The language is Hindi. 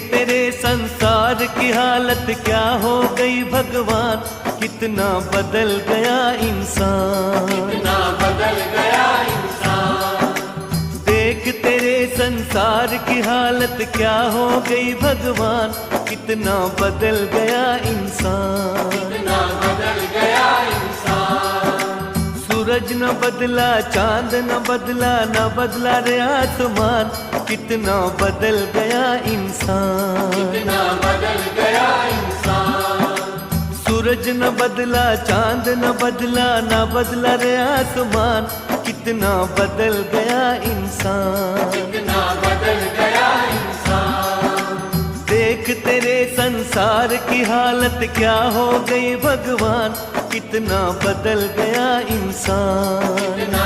तेरे संसार की हालत क्या हो गई भगवान, कितना बदल गया इंसान, कितना बदल गया इंसान। देख तेरे संसार की हालत क्या हो गई भगवान, कितना बदल गया इंसान, कितना बदल गया इंसान। सूरज न बदला, चांद न बदला, न बदला रे आसमान, कितना बदल गया इंसान, कितना बदल गया इंसान। सूरज न बदला, चांद न बदला, न बदला रे आसमान, कितना बदल गया इंसान, कितना बदल गया इंसान। देख तेरे संसार की हालत क्या हो गई भगवान, कितना बदल गया इंसान। कितना